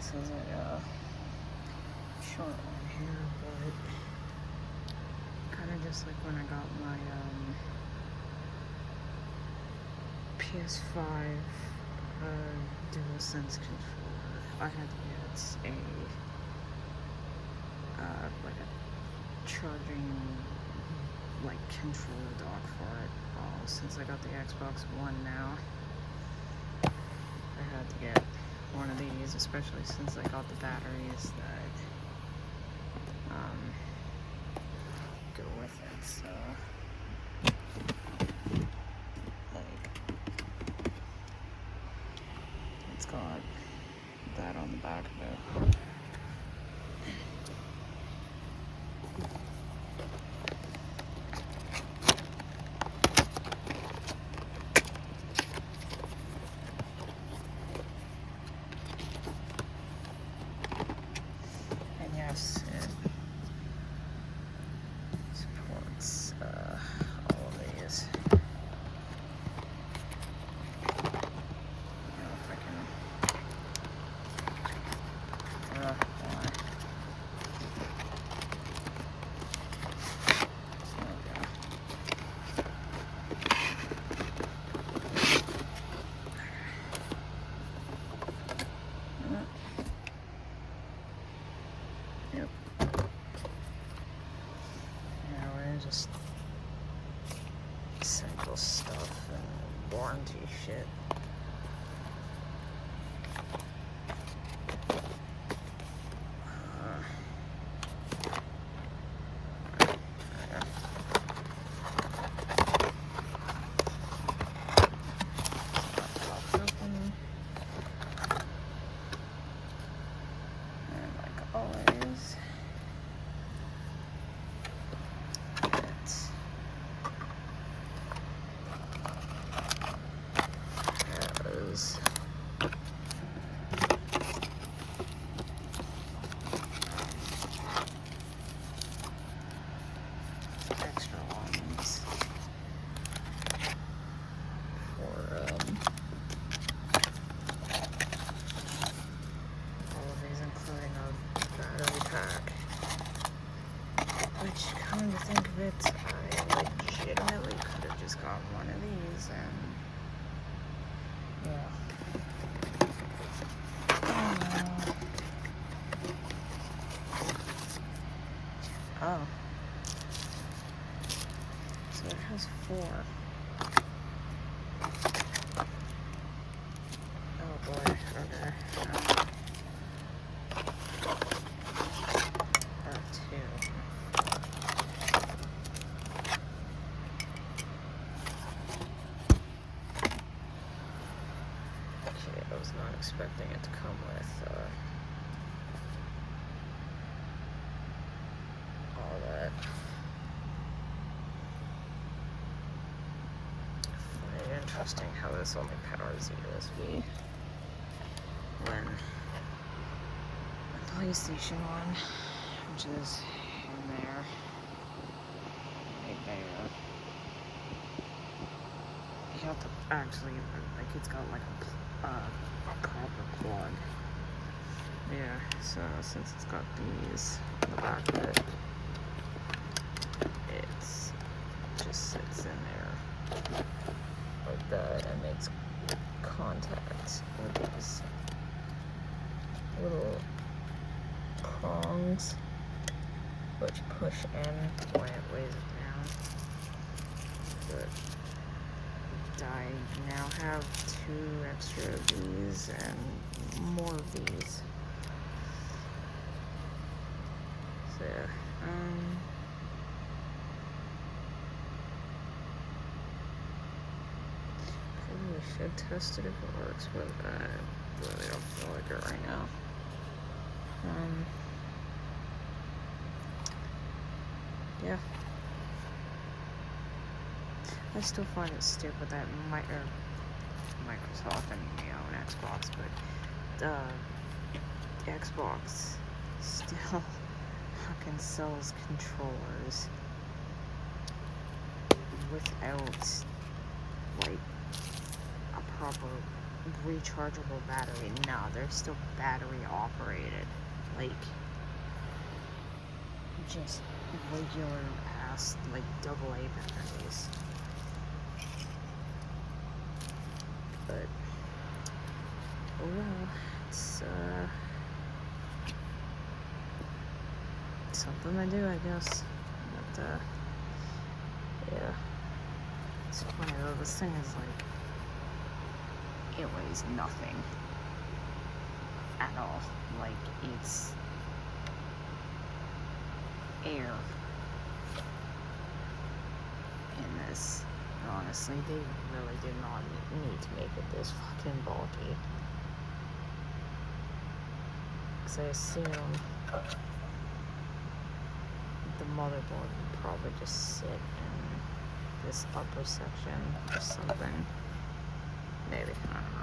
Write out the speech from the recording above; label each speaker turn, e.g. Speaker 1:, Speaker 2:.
Speaker 1: this is a short one here, but kind of just like when I got my PS5 DualSense controller. I had to get like a charging like controller dock for it. Since I got the Xbox One now, I had to get one of these, especially since I got the batteries that go with it. So like it's got that on the back of it. And yes, it supports all of these. If I can. Why? Yep. Yeah, we're just simple stuff and warranty shit. Always. It has extra ones for all of these, including a battery pack. Which, come to think of it, I legitimately could have just got one of these and yeah. Oh. So it has 4. Oh boy, okay. Or 2. Okay, I was not expecting it to come with all that. Find it interesting how this only powers USB when the PlayStation one, which is in there, right there, you have to actually, like, it's got like a proper plug. Yeah, so since it's got these on the back of it, it just sits in there like that and makes contact with these little prongs which push in when it weighs it down. But I now have 2 extra of these and more of these. So yeah, probably should test it if it works, but I really don't feel like it right now. Yeah. I still find it stupid that Microsoft, I mean, own Xbox, but Xbox still fucking sells controllers without like a proper rechargeable battery. No, they're still battery operated. Like, just regular ass, like, AA batteries. But, well, it's, something to do, I guess. But, yeah. It's funny though, this thing is like, it weighs nothing at all. Like, it's air in this. Honestly, they really did not need to make it this fucking bulky. Because I assume the motherboard would probably just sit in this upper section or something. Maybe, I don't know.